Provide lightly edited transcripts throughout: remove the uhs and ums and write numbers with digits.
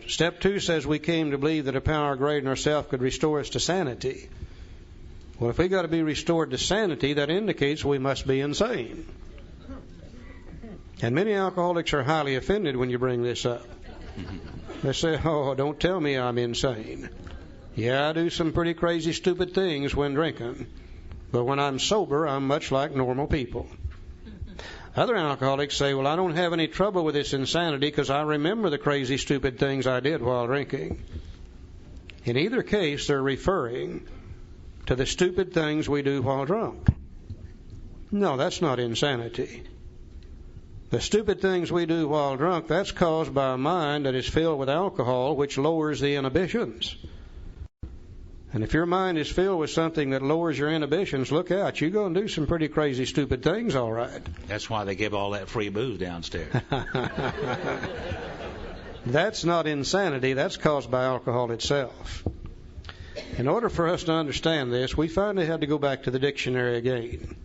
Step 2 says we came to believe that a power greater than ourselves could restore us to sanity. Well, if we got to be restored to sanity, that indicates we must be insane. And many alcoholics are highly offended when you bring this up. They say, "Oh, don't tell me I'm insane. Yeah, I do some pretty crazy, stupid things when drinking. But when I'm sober, I'm much like normal people." Other alcoholics say, "Well, I don't have any trouble with this insanity because I remember the crazy, stupid things I did while drinking." In either case, they're referring to the stupid things we do while drunk. No, that's not insanity. The stupid things we do while drunk, that's caused by a mind that is filled with alcohol, which lowers the inhibitions. And if your mind is filled with something that lowers your inhibitions, look out. You're going to do some pretty crazy, stupid things, all right. That's why they give all that free booze downstairs. That's not insanity. That's caused by alcohol itself. In order for us to understand this, we finally had to go back to the dictionary again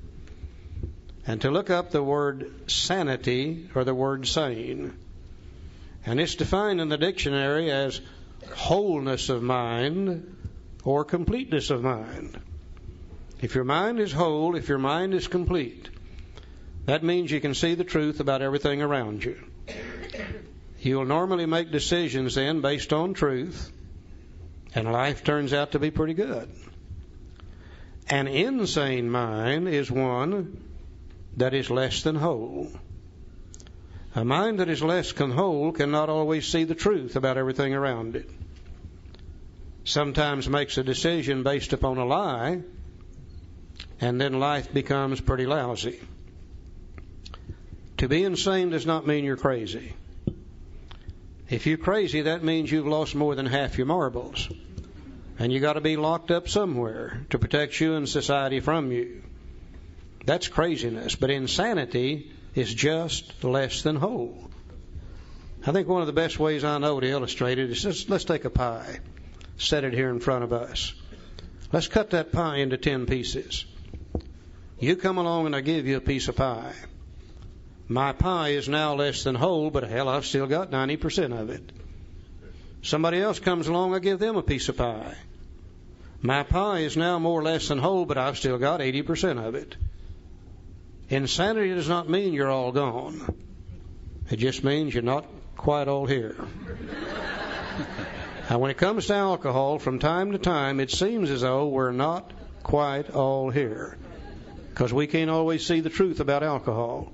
and to look up the word sanity or the word sane. And it's defined in the dictionary as wholeness of mind or completeness of mind. If your mind is whole, if your mind is complete, that means you can see the truth about everything around you. You'll normally make decisions then based on truth, and life turns out to be pretty good. An insane mind is one that is less than whole. A mind that is less than whole cannot always see the truth about everything around it. Sometimes makes a decision based upon a lie, and then life becomes pretty lousy. To be insane does not mean you're crazy. If you're crazy, that means you've lost more than half your marbles, and you got to be locked up somewhere to protect you and society from you. That's craziness, but insanity is just less than whole. I think one of the best ways I know to illustrate it is just, let's take a pie. Set it here in front of us. Let's cut that pie into 10 pieces. You come along and I give you a piece of pie. My pie is now less than whole, but hell, I've still got 90% of it. Somebody else comes along, I give them a piece of pie. My pie is now more or less than whole, but I've still got 80% of it. Insanity does not mean you're all gone. It just means you're not quite all here. Now, when it comes to alcohol, from time to time, it seems as though we're not quite all here, because we can't always see the truth about alcohol.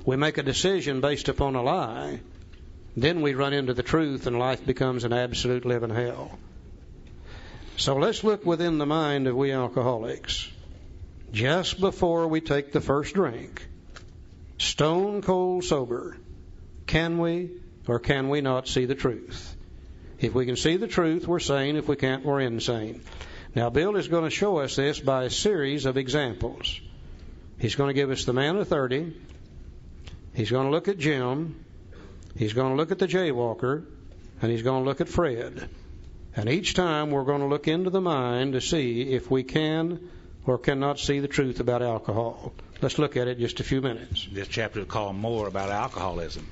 We make a decision based upon a lie, then we run into the truth, and life becomes an absolute living hell. So let's look within the mind of we alcoholics. Just before we take the first drink, stone cold sober, can we or can we not see the truth? If we can see the truth, we're sane. If we can't, we're insane. Now, Bill is going to show us this by a series of examples. He's going to give us the man of 30. He's going to look at Jim. He's going to look at the jaywalker. And he's going to look at Fred. And each time we're going to look into the mind to see if we can or cannot see the truth about alcohol. Let's look at it in just a few minutes. This chapter is called More About Alcoholism.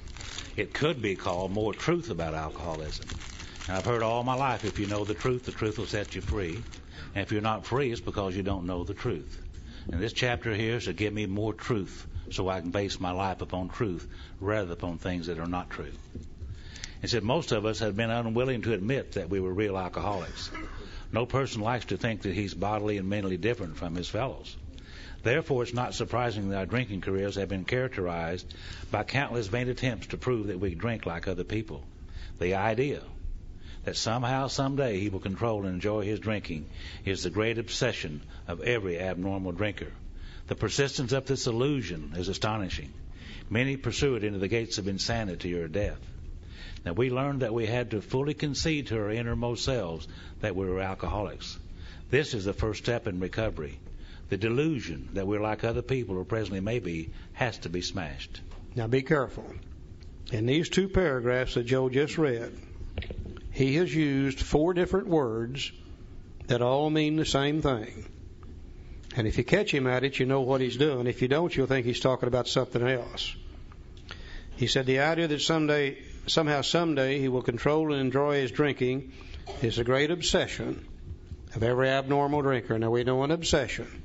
It could be called More Truth About Alcoholism. I've heard all my life, if you know the truth will set you free. And if you're not free, it's because you don't know the truth. And this chapter here is to give me more truth so I can base my life upon truth rather than upon things that are not true. It said most of us have been unwilling to admit that we were real alcoholics. No person likes to think that he's bodily and mentally different from his fellows. Therefore, it's not surprising that our drinking careers have been characterized by countless vain attempts to prove that we drink like other people. The idea that somehow, someday, he will control and enjoy his drinking is the great obsession of every abnormal drinker. The persistence of this illusion is astonishing. Many pursue it into the gates of insanity or death. Now, we learned that we had to fully concede to our innermost selves that we were alcoholics. This is the first step in recovery. The delusion that we're like other people or presently may be has to be smashed. Now, be careful. In these 2 paragraphs that Joe just read, he has used 4 different words that all mean the same thing. And if you catch him at it, you know what he's doing. If you don't, you'll think he's talking about something else. He said the idea that someday somehow someday he will control and enjoy his drinking is a great obsession of every abnormal drinker. Now we know an obsession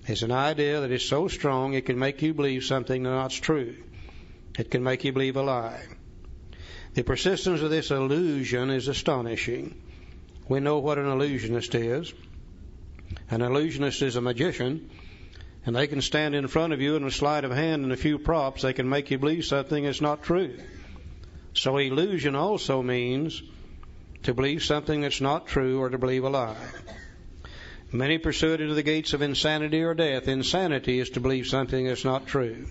is an idea that is so strong it can make you believe something that's not true. It can make you believe a lie. The persistence of this illusion is astonishing. We know what an illusionist is. An illusionist is a magician, and they can stand in front of you in a sleight of hand and a few props. They can make you believe something that's not true. So illusion also means to believe something that's not true or to believe a lie. Many pursue it into the gates of insanity or death. Insanity is to believe something that's not true.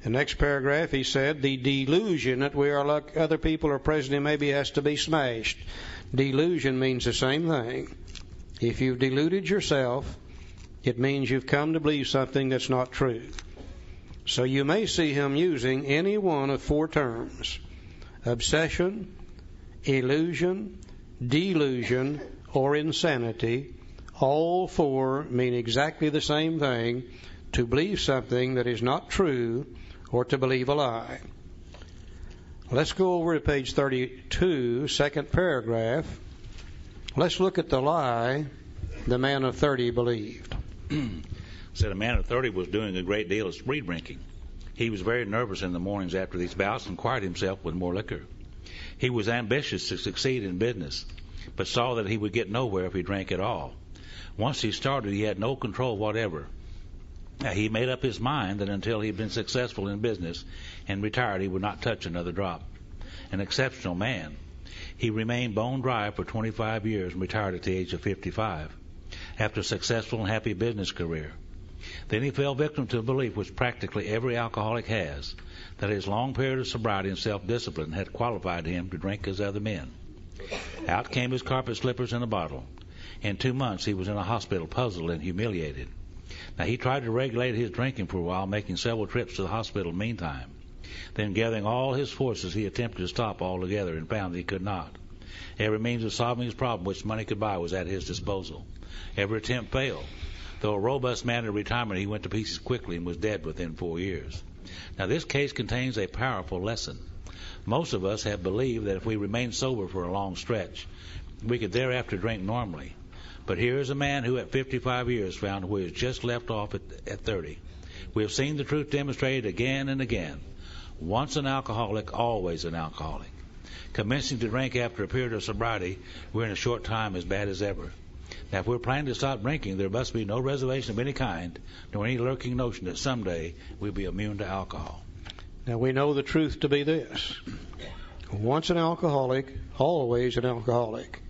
The next paragraph, he said, the delusion that we are like other people or present maybe has to be smashed. Delusion means the same thing. If you've deluded yourself, it means you've come to believe something that's not true. So you may see him using any one of four terms: obsession, illusion, delusion, or insanity. All four mean exactly the same thing: to believe something that is not true or to believe a lie. Let's go over to page 32, second paragraph. Let's look at the lie the man of 30 believed. Said a man of 30 was doing a great deal of spree drinking. He was very nervous in the mornings after these bouts and quiet himself with more liquor. He was ambitious to succeed in business, but saw that he would get nowhere if he drank at all. Once he started, he had no control whatever. Now, he made up his mind that until he had been successful in business and retired, he would not touch another drop. An exceptional man. He remained bone dry for 25 years and retired at the age of 55 after a successful and happy business career. Then he fell victim to a belief which practically every alcoholic has, that his long period of sobriety and self-discipline had qualified him to drink as other men. Out came his carpet slippers and a bottle. In 2 months he was in a hospital, puzzled and humiliated. Now, he tried to regulate his drinking for a while, making several trips to the hospital meantime. Then, gathering all his forces, he attempted to stop altogether and found that he could not. Every means of solving his problem which money could buy was at his disposal. Every attempt failed. Though a robust man in retirement, he went to pieces quickly and was dead within 4 years. Now, this case contains a powerful lesson. Most of us have believed that if we remain sober for a long stretch, we could thereafter drink normally. But here is a man who at 55 years found where he has just left off at 30. We have seen the truth demonstrated again and again. Once an alcoholic, always an alcoholic. Commencing to drink after a period of sobriety, we're in a short time as bad as ever. Now, if we're planning to stop drinking, there must be no reservation of any kind, nor any lurking notion that someday we'll be immune to alcohol. Now, we know the truth to be this: once an alcoholic, always an alcoholic.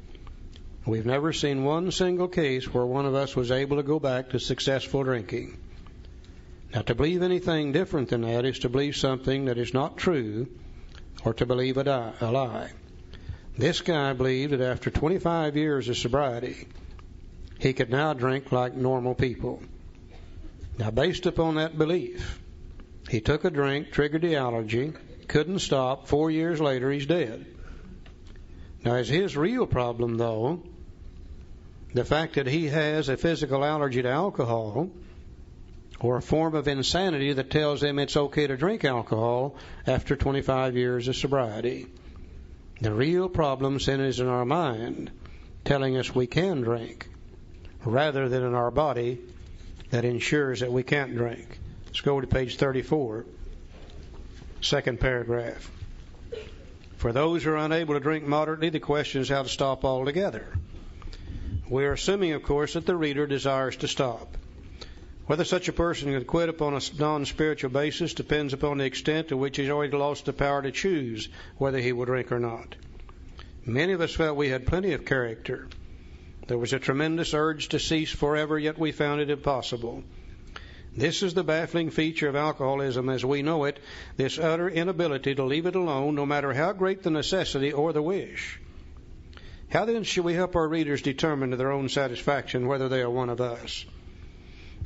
We've never seen one single case where one of us was able to go back to successful drinking. Now, to believe anything different than that is to believe something that is not true or to believe a lie. This guy believed that after 25 years of sobriety, he could now drink like normal people. Now, based upon that belief, he took a drink, triggered the allergy, couldn't stop. 4 years later, he's dead. Now, is his real problem, though, the fact that he has a physical allergy to alcohol or a form of insanity that tells him it's okay to drink alcohol after 25 years of sobriety? The real problem sin is in our mind telling us we can drink rather than in our body that ensures that we can't drink. Let's go to page 34, second paragraph. For those who are unable to drink moderately, the question is how to stop altogether. We are assuming, of course, that the reader desires to stop. Whether such a person can quit upon a non-spiritual basis depends upon the extent to which he's already lost the power to choose whether he will drink or not. Many of us felt we had plenty of character. There was a tremendous urge to cease forever, yet we found it impossible. This is the baffling feature of alcoholism as we know it, this utter inability to leave it alone, no matter how great the necessity or the wish. How then should we help our readers determine to their own satisfaction whether they are one of us?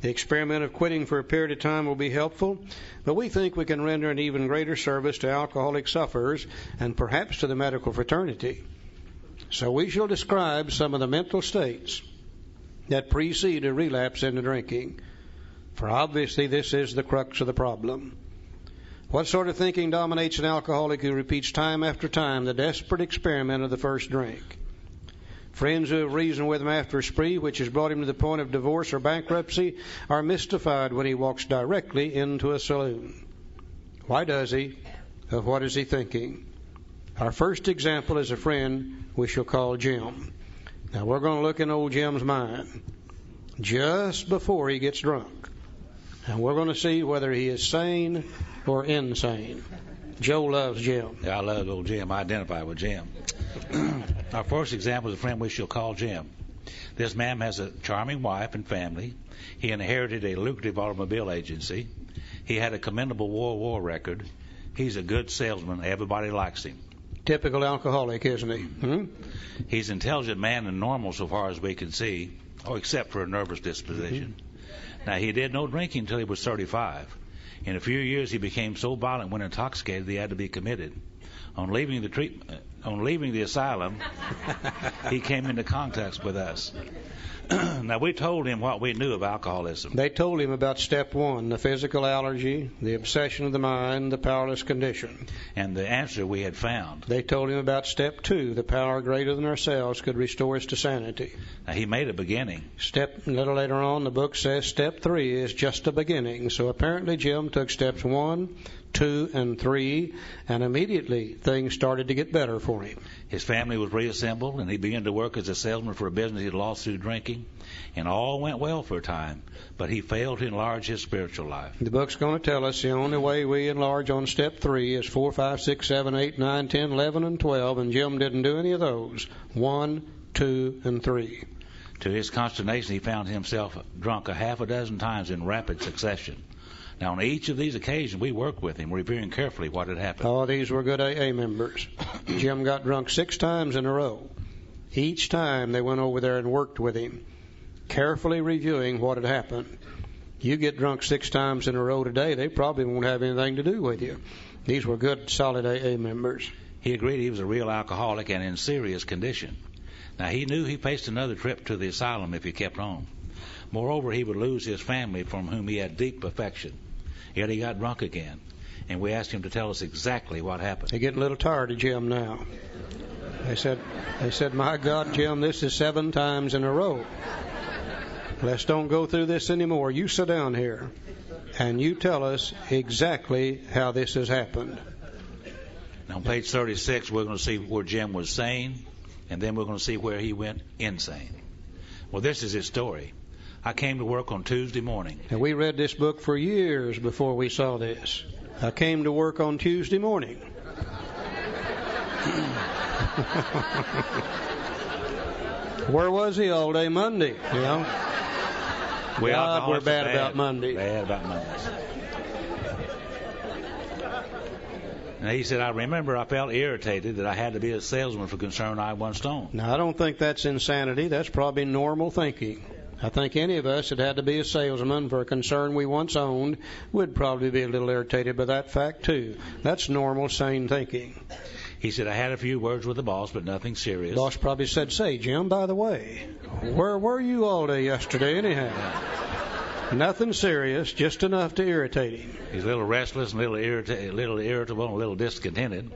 The experiment of quitting for a period of time will be helpful, but we think we can render an even greater service to alcoholic sufferers and perhaps to the medical fraternity. So we shall describe some of the mental states that precede a relapse into drinking, for obviously this is the crux of the problem. What sort of thinking dominates an alcoholic who repeats time after time the desperate experiment of the first drink? Friends who have reasoned with him after a spree which has brought him to the point of divorce or bankruptcy are mystified when he walks directly into a saloon. Why does he? What is he thinking? Our first example is a friend we shall call Jim. Now we're going to look in old Jim's mind just before he gets drunk. And we're going to see whether he is sane or insane. Joe loves Jim. Yeah, I love old Jim. I identify with Jim. Our first example is a friend we shall call Jim. This man has a charming wife and family. He inherited a lucrative automobile agency. He had a commendable war record. He's a good salesman. Everybody likes him. Typical alcoholic, isn't he? He's an intelligent man and normal so far as we can see, except for a nervous disposition. Now, he did no drinking until he was 35. In a few years, he became so violent when intoxicated he had to be committed. On leaving the asylum, he came into contact with us. Now, we told him what we knew of alcoholism. They told him about step 1, the physical allergy, the obsession of the mind, the powerless condition. And the answer we had found. They told him about step 2, the power greater than ourselves could restore us to sanity. Now, he made a beginning. A little later on, the book says step 3 is just a beginning. So apparently Jim took steps 1, 2, and 3, and immediately things started to get better for him. His family was reassembled, and he began to work as a salesman for a business he lost through drinking. And all went well for a time, but he failed to enlarge his spiritual life. The book's going to tell us the only way we enlarge on step 3 is 4, 5, 6, 7, 8, 9, 10, 11, and 12, and Jim didn't do any of those. 1, 2, and 3. To his consternation, he found himself drunk a half a dozen times in rapid succession. Now, on each of these occasions, we worked with him, reviewing carefully what had happened. Oh, these were good AA members. Jim got drunk 6 times in a row. Each time they went over there and worked with him, carefully reviewing what had happened. You get drunk 6 times in a row today, they probably won't have anything to do with you. These were good, solid AA members. He agreed he was a real alcoholic and in serious condition. Now, he knew he faced another trip to the asylum if he kept on. Moreover, he would lose his family from whom he had deep affection. Yet he got drunk again, and we asked him to tell us exactly what happened. They're getting a little tired of Jim now. They said, my God, Jim, this is 7 times in a row. Let's don't go through this anymore. You sit down here, and you tell us exactly how this has happened. Now, on page 36, we're going to see where Jim was sane, and then we're going to see where he went insane. Well, this is his story. I came to work on Tuesday morning. And we read this book for years before we saw this. I came to work on Tuesday morning. Where was he all day Monday? You know? We're bad about Monday. Bad about Mondays. And he said, I remember I felt irritated that I had to be a salesman for concern I once owned. Now, I don't think that's insanity. That's probably normal thinking. I think any of us that had to be a salesman for a concern we once owned would probably be a little irritated by that fact, too. That's normal, sane thinking. He said, I had a few words with the boss, but nothing serious. The boss probably said, say, Jim, by the way, where were you all day yesterday anyhow? Nothing serious, just enough to irritate him. He's a little restless and a little irritable and a little discontented.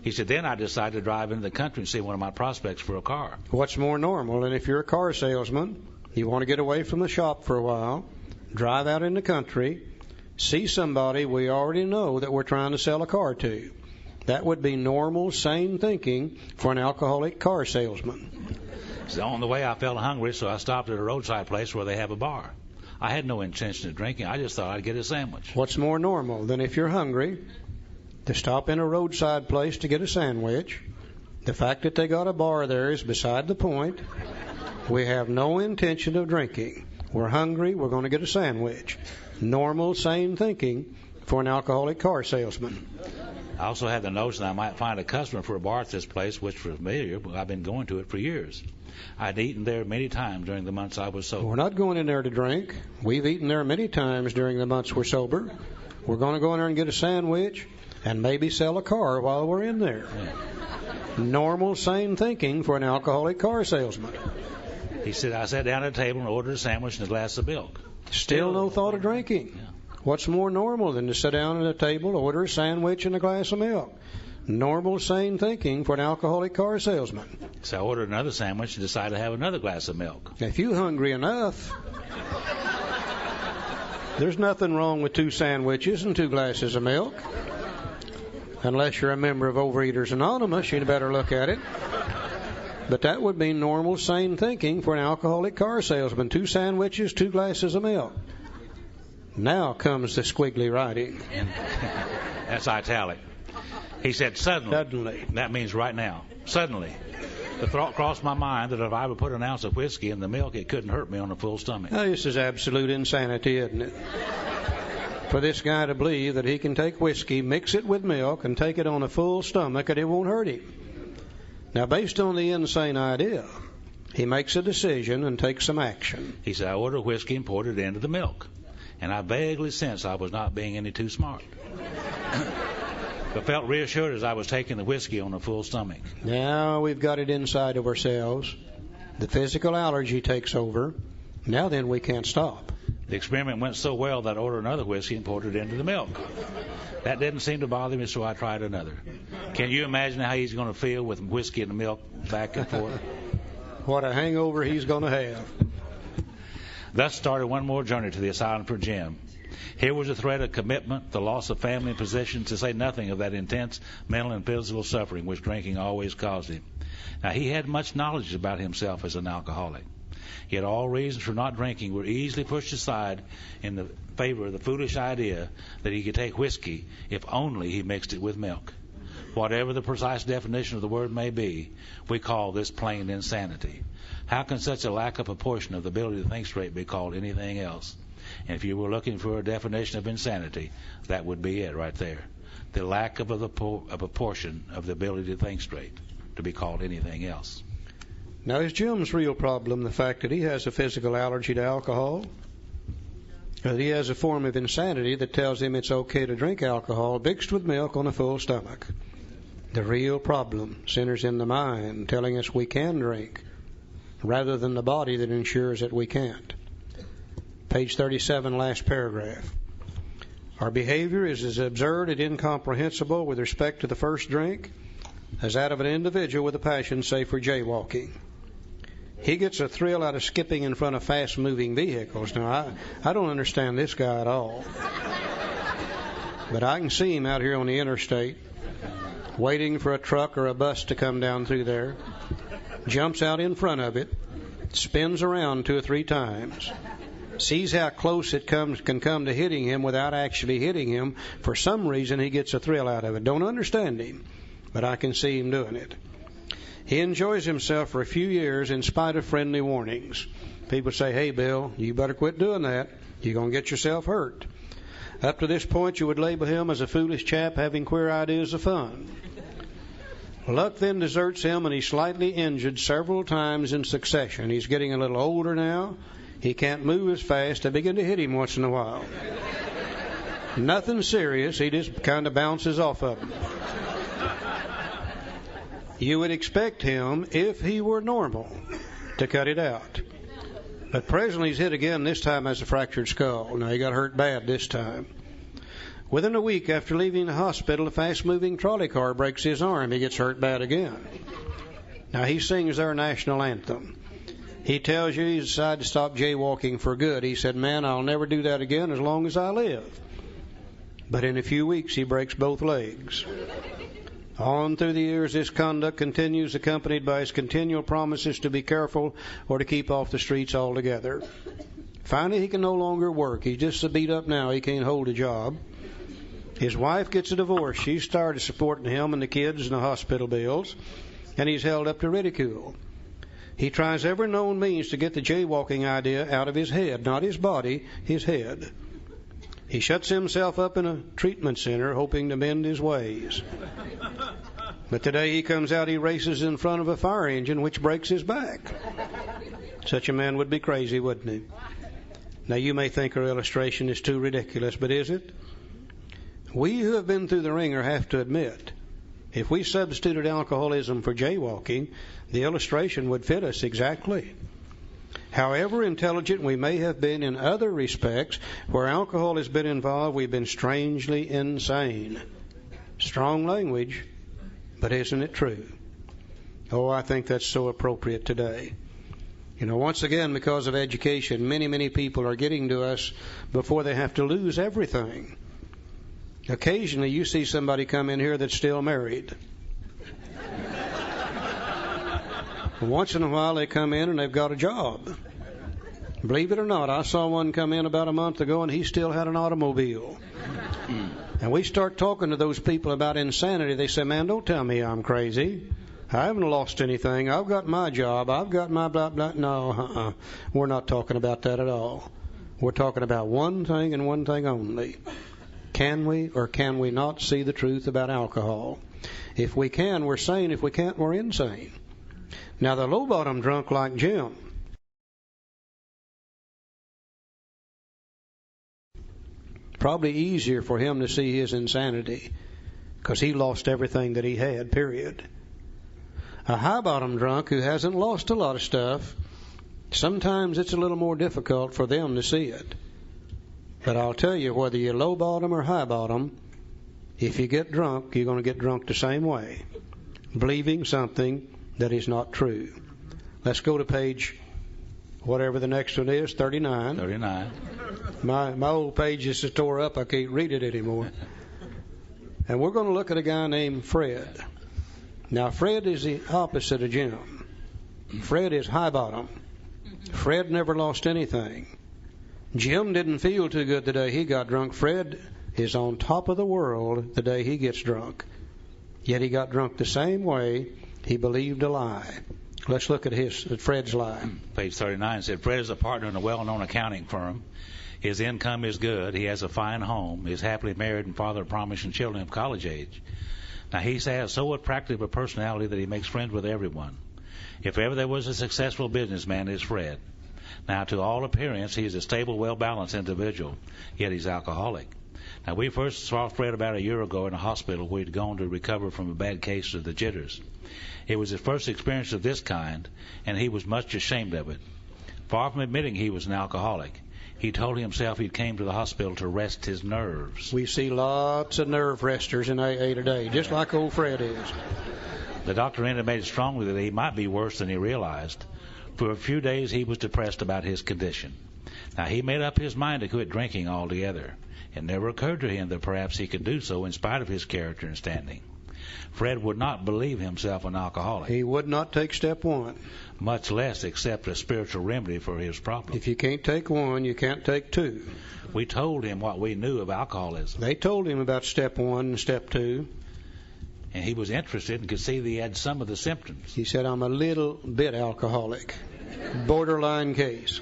He said, then I decided to drive into the country and see one of my prospects for a car. What's more normal than if you're a car salesman, you want to get away from the shop for a while, drive out in the country, see somebody we already know that we're trying to sell a car to. That would be normal, sane thinking for an alcoholic car salesman. So on the way, I felt hungry, so I stopped at a roadside place where they have a bar. I had no intention of drinking. I just thought I'd get a sandwich. What's more normal than if you're hungry to stop in a roadside place to get a sandwich? The fact that they got a bar there is beside the point. We have no intention of drinking. We're hungry. We're going to get a sandwich. Normal, sane thinking for an alcoholic car salesman. I also had the notion I might find a customer for a bar at this place, which was familiar, but I've been going to it for years. I'd eaten there many times during the months I was sober. We're not going in there to drink. We've eaten there many times during the months we're sober. We're going to go in there and get a sandwich and maybe sell a car while we're in there. Yeah. Normal, sane thinking for an alcoholic car salesman. He said, I sat down at a table and ordered a sandwich and a glass of milk. Still no thought of drinking. Yeah. What's more normal than to sit down at a table, order a sandwich and a glass of milk? Normal, sane thinking for an alcoholic car salesman. So I ordered another sandwich and decided to have another glass of milk. If you're hungry enough, there's nothing wrong with 2 sandwiches and 2 glasses of milk. Unless you're a member of Overeaters Anonymous, you'd better look at it. But that would be normal, sane thinking for an alcoholic car salesman. 2 sandwiches, 2 glasses of milk. Now comes the squiggly writing. That's italic. He said, suddenly. Suddenly. That means right now. Suddenly. The thought crossed my mind that if I would put an ounce of whiskey in the milk, it couldn't hurt me on a full stomach. Now, this is absolute insanity, isn't it? For this guy to believe that he can take whiskey, mix it with milk, and take it on a full stomach, and it won't hurt him. Now, based on the insane idea, he makes a decision and takes some action. He said, I ordered whiskey and poured it into the milk. And I vaguely sensed I was not being any too smart. But felt reassured as I was taking the whiskey on a full stomach. Now we've got it inside of ourselves. The physical allergy takes over. Now then, we can't stop. The experiment went so well that I ordered another whiskey and poured it into the milk. That didn't seem to bother me, so I tried another. Can you imagine how he's going to feel with whiskey and the milk back and forth? What a hangover he's going to have. Thus started one more journey to the asylum for Jim. Here was a threat of commitment, the loss of family and possessions, to say nothing of that intense mental and physical suffering which drinking always caused him. Now, he had much knowledge about himself as an alcoholic. Yet all reasons for not drinking were easily pushed aside in the favor of the foolish idea that he could take whiskey if only he mixed it with milk. Whatever the precise definition of the word may be, we call this plain insanity. How can such a lack of proportion of the ability to think straight be called anything else? And if you were looking for a definition of insanity, that would be it right there. The lack of a proportion of the ability to think straight to be called anything else. Now, is Jim's real problem the fact that he has a physical allergy to alcohol? Or that he has a form of insanity that tells him it's okay to drink alcohol mixed with milk on a full stomach? The real problem centers in the mind telling us we can drink, rather than the body that ensures that we can't. Page 37, last paragraph. Our behavior is as absurd and incomprehensible with respect to the first drink as that of an individual with a passion, say, for jaywalking. He gets a thrill out of skipping in front of fast-moving vehicles. Now, I don't understand this guy at all. But I can see him out here on the interstate, waiting for a truck or a bus to come down through there, jumps out in front of it, spins around 2 or 3 times, sees how close it can come to hitting him without actually hitting him. For some reason, he gets a thrill out of it. Don't understand him, but I can see him doing it. He enjoys himself for a few years in spite of friendly warnings. People say, hey, Bill, you better quit doing that. You're going to get yourself hurt. Up to this point, you would label him as a foolish chap having queer ideas of fun. Luck then deserts him, and he's slightly injured several times in succession. He's getting a little older now. He can't move as fast. I begin to hit him once in a while. Nothing serious. He just kind of bounces off of him. You would expect him, if he were normal, to cut it out. But presently he's hit again, this time has a fractured skull. Now, he got hurt bad this time. Within a week after leaving the hospital, a fast-moving trolley car breaks his arm. He gets hurt bad again. Now, he sings their national anthem. He tells you he's decided to stop jaywalking for good. He said, man, I'll never do that again as long as I live. But in a few weeks, he breaks both legs. On through the years, this conduct continues, accompanied by his continual promises to be careful or to keep off the streets altogether. Finally, he can no longer work. He's just so beat up now he can't hold a job. His wife gets a divorce. She started supporting him and the kids and the hospital bills, and he's held up to ridicule. He tries every known means to get the jaywalking idea out of his head, not his body, his head. He shuts himself up in a treatment center, hoping to mend his ways. But today he comes out, he races in front of a fire engine, which breaks his back. Such a man would be crazy, wouldn't he? Now, you may think our illustration is too ridiculous, but is it? We who have been through the ringer have to admit, if we substituted alcoholism for jaywalking, the illustration would fit us exactly. However intelligent we may have been in other respects, where alcohol has been involved, we've been strangely insane. Strong language, but isn't it true? Oh, I think that's so appropriate today. Once again, because of education, many people are getting to us before they have to lose everything. Occasionally, you see somebody come in here that's still married. Once in a while, they come in and they've got a job. Believe it or not, I saw one come in about a month ago, and he still had an automobile. And we start talking to those people about insanity. They say, man, don't tell me I'm crazy. I haven't lost anything. I've got my job. I've got my blah, blah. No, we're not talking about that at all. We're talking about one thing and one thing only. Can we or can we not see the truth about alcohol? If we can, we're sane. If we can't, we're insane. Now, the low-bottom drunk like Jim, probably easier for him to see his insanity because he lost everything that he had, period. A high-bottom drunk who hasn't lost a lot of stuff, sometimes it's a little more difficult for them to see it. But I'll tell you, whether you're low-bottom or high-bottom, if you get drunk, you're going to get drunk the same way, believing something that is not true. Let's go to page, whatever the next one is, 39. 39. My old page is tore up. I can't read it anymore. And we're going to look at a guy named Fred. Now, Fred is the opposite of Jim. Fred is high bottom. Fred never lost anything. Jim didn't feel too good the day he got drunk. Fred is on top of the world the day he gets drunk. Yet he got drunk the same way. He believed a lie. Let's look at Fred's lie. Page 39 said, Fred is a partner in a well-known accounting firm. His income is good. He has a fine home. Is happily married and father of promising children of college age. Now, he has so attractive a personality that he makes friends with everyone. If ever there was a successful businessman, it's Fred. Now, to all appearance, he's a stable, well-balanced individual, yet he's alcoholic. Now, we first saw Fred about a year ago in a hospital where he'd gone to recover from a bad case of the jitters. It was his first experience of this kind, and he was much ashamed of it. Far from admitting he was an alcoholic, he told himself he came to the hospital to rest his nerves. We see lots of nerve resters in AA today, just like old Fred is. The doctor intimated strongly that he might be worse than he realized. For a few days he was depressed about his condition. Now, he made up his mind to quit drinking altogether. It never occurred to him that perhaps he could do so in spite of his character and standing. Fred would not believe himself an alcoholic. He would not take step one. Much less accept a spiritual remedy for his problem. If you can't take one, you can't take two. We told him what we knew of alcoholism. They told him about step one and step two. And he was interested and could see that he had some of the symptoms. He said, I'm a little bit alcoholic. Borderline case.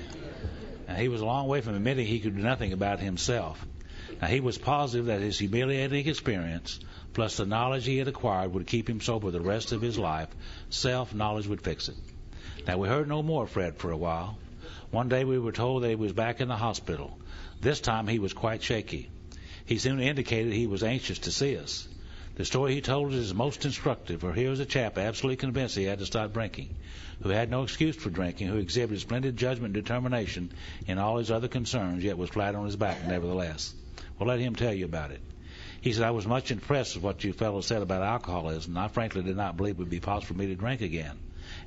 Now, he was a long way from admitting he could do nothing about himself. Now, he was positive that his humiliating experience, plus the knowledge he had acquired, would keep him sober the rest of his life. Self-knowledge would fix it. Now, we heard no more of Fred for a while. One day we were told that he was back in the hospital. This time he was quite shaky. He soon indicated he was anxious to see us. The story he told us is most instructive, for here was a chap absolutely convinced he had to stop drinking, who had no excuse for drinking, who exhibited splendid judgment and determination in all his other concerns, yet was flat on his back nevertheless. Well, let him tell you about it. He said, I was much impressed with what you fellows said about alcoholism. I frankly did not believe it would be possible for me to drink again.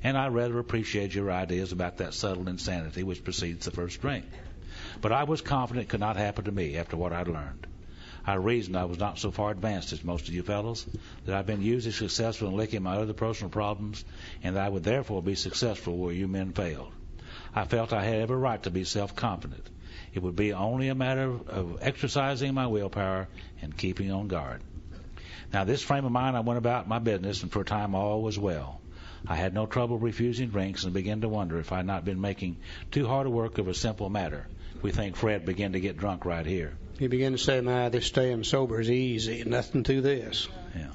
And I rather appreciate your ideas about that subtle insanity which precedes the first drink. But I was confident it could not happen to me after what I'd learned. I reasoned I was not so far advanced as most of you fellows, that I've been usually successful in licking my other personal problems, and that I would therefore be successful where you men failed. I felt I had every right to be self-confident. It would be only a matter of exercising my willpower and keeping on guard. Now, this frame of mind, I went about my business, and for a time all was well. I had no trouble refusing drinks and began to wonder if I had not been making too hard a work of a simple matter. We think Fred began to get drunk right here. He began to say, this staying sober is easy, nothing to this. Yeah.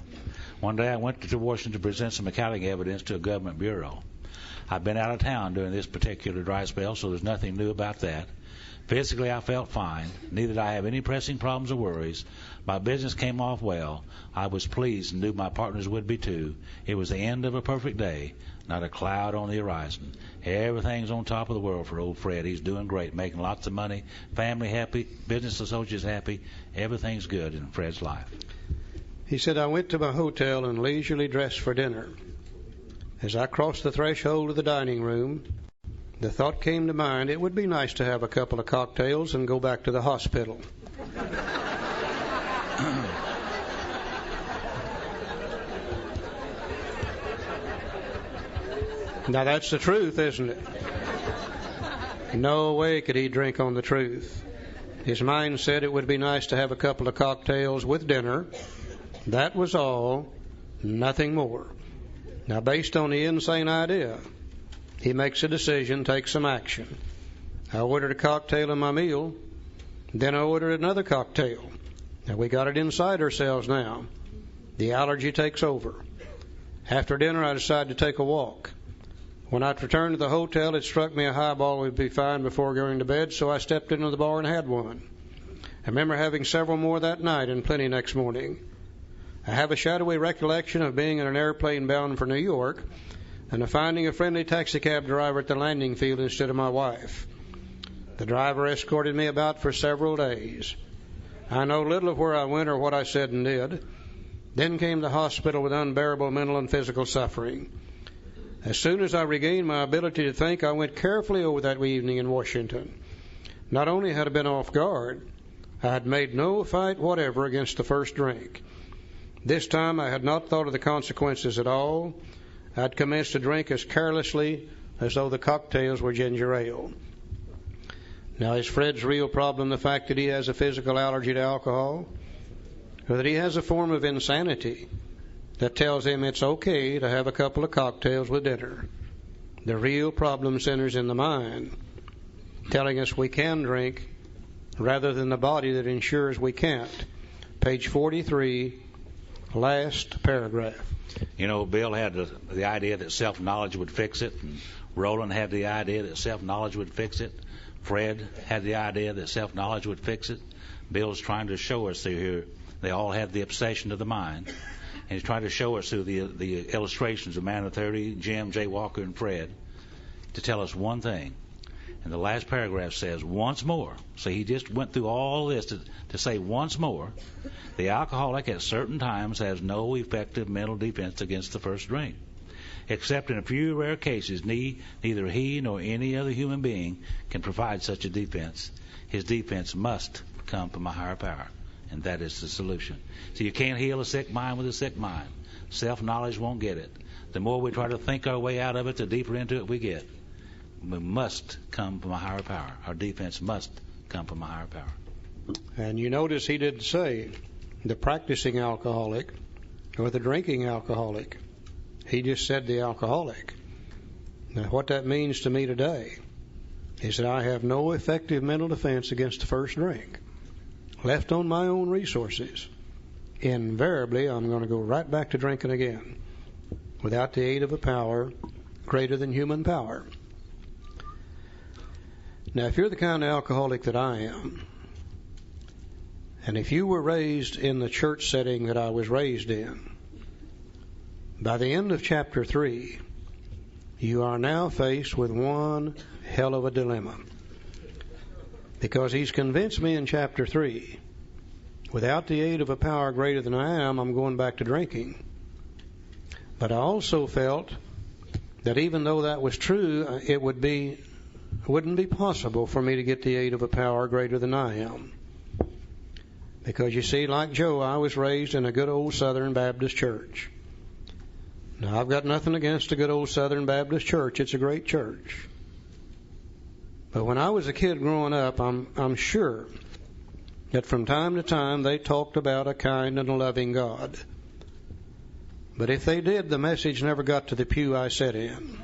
One day I went to Washington to present some accounting evidence to a government bureau. I've been out of town during this particular dry spell, so there's nothing new about that. Physically, I felt fine. Neither did I have any pressing problems or worries. My business came off well. I was pleased and knew my partners would be too. It was the end of a perfect day, not a cloud on the horizon. Everything's on top of the world for old Fred. He's doing great, making lots of money, family happy, business associates happy. Everything's good in Fred's life. He said, I went to my hotel and leisurely dressed for dinner. As I crossed the threshold of the dining room, the thought came to mind, it would be nice to have a couple of cocktails and go back to the hospital. Now that's the truth, isn't it? No way could he drink on the truth. His mind said it would be nice to have a couple of cocktails with dinner. That was all, nothing more. Now, based on the insane idea, he makes a decision, takes some action. I ordered a cocktail in my meal, then I ordered another cocktail. Now, we got it inside ourselves now. The allergy takes over. After dinner, I decided to take a walk. When I returned to the hotel, it struck me a highball would be fine before going to bed, so I stepped into the bar and had one. I remember having several more that night and plenty next morning. I have a shadowy recollection of being in an airplane bound for New York and of finding a friendly taxicab driver at the landing field instead of my wife. The driver escorted me about for several days. I know little of where I went or what I said and did. Then came the hospital with unbearable mental and physical suffering. As soon as I regained my ability to think, I went carefully over that evening in Washington. Not only had I been off guard, I had made no fight whatever against the first drink. This time I had not thought of the consequences at all. I had commenced to drink as carelessly as though the cocktails were ginger ale. Now, is Fred's real problem the fact that he has a physical allergy to alcohol? Or that he has a form of insanity that tells him it's okay to have a couple of cocktails with dinner? The real problem centers in the mind, telling us we can drink rather than the body that ensures we can't. Page 43, last paragraph. You know, Bill had the idea that self-knowledge would fix it, and Roland had the idea that self-knowledge would fix it. Fred had the idea that self-knowledge would fix it. Bill's trying to show us through here they all have the obsession of the mind. And he's trying to show us through the illustrations of Man of 30, Jim, Jay Walker, and Fred to tell us one thing. And the last paragraph says, once more. So he just went through all this to say once more, the alcoholic at certain times has no effective mental defense against the first drink. Except in a few rare cases, neither he nor any other human being can provide such a defense. His defense must come from a higher power, and that is the solution. So you can't heal a sick mind with a sick mind. Self-knowledge won't get it. The more we try to think our way out of it, the deeper into it we get. We must come from a higher power. Our defense must come from a higher power. And you notice he didn't say the practicing alcoholic or the drinking alcoholic. He just said the alcoholic. Now, what that means to me today is that I have no effective mental defense against the first drink. Left on my own resources, invariably I'm going to go right back to drinking again without the aid of a power greater than human power. Now, if you're the kind of alcoholic that I am, and if you were raised in the church setting that I was raised in, by the end of chapter 3, you are now faced with one hell of a dilemma. Because he's convinced me in chapter 3, without the aid of a power greater than I am, I'm going back to drinking. But I also felt that even though that was true, it wouldn't be possible for me to get the aid of a power greater than I am. Because you see, like Joe, I was raised in a good old Southern Baptist church. Now, I've got nothing against a good old Southern Baptist church. It's a great church. But when I was a kid growing up, I'm sure that from time to time they talked about a kind and a loving God. But if they did, the message never got to the pew I sat in.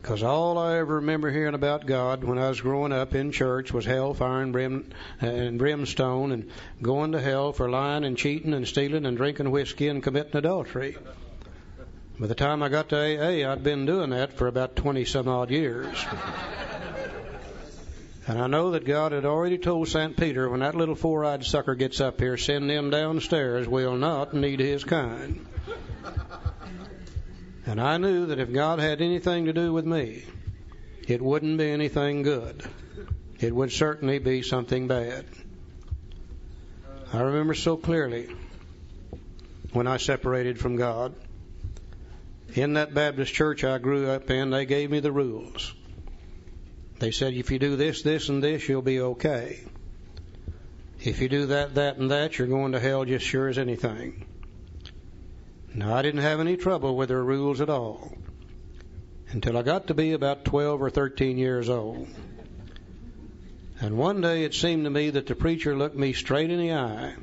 Because all I ever remember hearing about God when I was growing up in church was hellfire and brimstone and going to hell for lying and cheating and stealing and drinking whiskey and committing adultery. By the time I got to AA, I'd been doing that for about 20-some-odd years. And I know that God had already told St. Peter, when that little four-eyed sucker gets up here, send them downstairs. We'll not need his kind. And I knew that if God had anything to do with me, it wouldn't be anything good. It would certainly be something bad. I remember so clearly when I separated from God. In that Baptist church I grew up in, they gave me the rules. They said, if you do this, this, and this, you'll be okay. If you do that, that, and that, you're going to hell just sure as anything. Now, I didn't have any trouble with their rules at all until I got to be about 12 or 13 years old. And one day it seemed to me that the preacher looked me straight in the eye,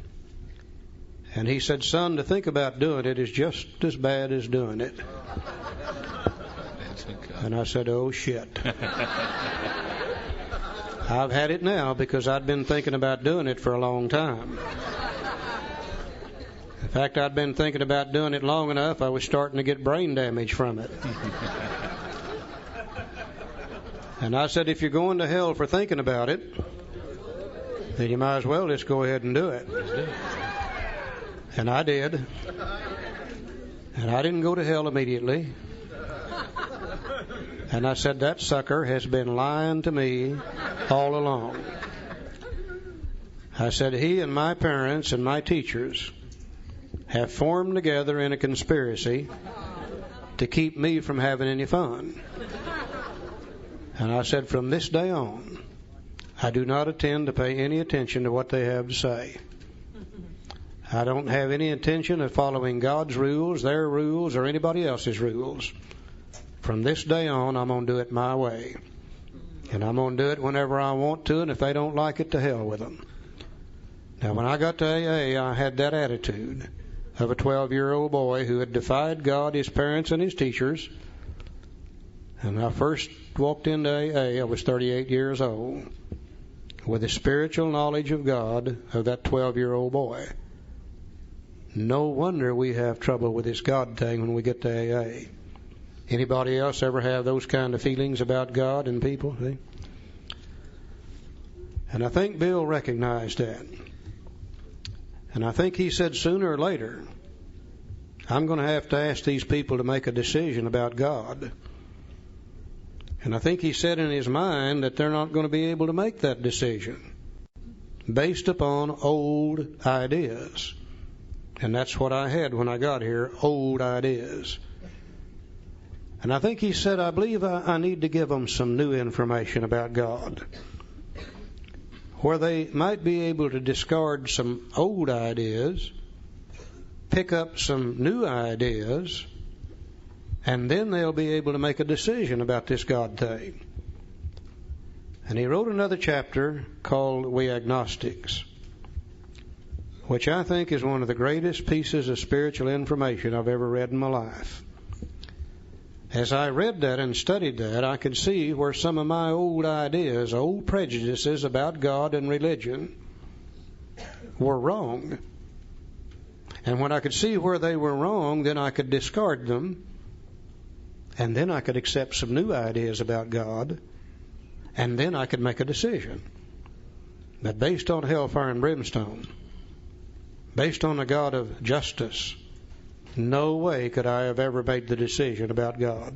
and he said, son, to think about doing it is just as bad as doing it. And I said, oh, shit. I've had it now because I'd been thinking about doing it for a long time. In fact, I'd been thinking about doing it long enough, I was starting to get brain damage from it. And I said, if you're going to hell for thinking about it, then you might as well just go ahead and do it. And I did. And I didn't go to hell immediately. And I said, that sucker has been lying to me all along. I said, he and my parents and my teachers have formed together in a conspiracy to keep me from having any fun. And I said, from this day on, I do not intend to pay any attention to what they have to say. I don't have any intention of following God's rules, their rules, or anybody else's rules. From this day on, I'm going to do it my way. And I'm going to do it whenever I want to, and if they don't like it, to hell with them. Now, when I got to AA, I had that attitude of a 12-year-old boy who had defied God, his parents, and his teachers. And when I first walked into AA, I was 38 years old, with the spiritual knowledge of God of that 12-year-old boy. No wonder we have trouble with this God thing when we get to AA. Anybody else ever have those kind of feelings about God and people? See? And I think Bill recognized that. And I think he said sooner or later, I'm going to have to ask these people to make a decision about God. And I think he said in his mind that they're not going to be able to make that decision based upon old ideas. And that's what I had when I got here, old ideas. And I think he said, I believe I need to give them some new information about God, where they might be able to discard some old ideas, pick up some new ideas, and then they'll be able to make a decision about this God thing. And he wrote another chapter called We Agnostics, which I think is one of the greatest pieces of spiritual information I've ever read in my life. As I read that and studied that, I could see where some of my old ideas, old prejudices about God and religion were wrong. And when I could see where they were wrong, then I could discard them. And then I could accept some new ideas about God. And then I could make a decision. But based on hellfire and brimstone, based on a God of justice, no way could I have ever made the decision about God.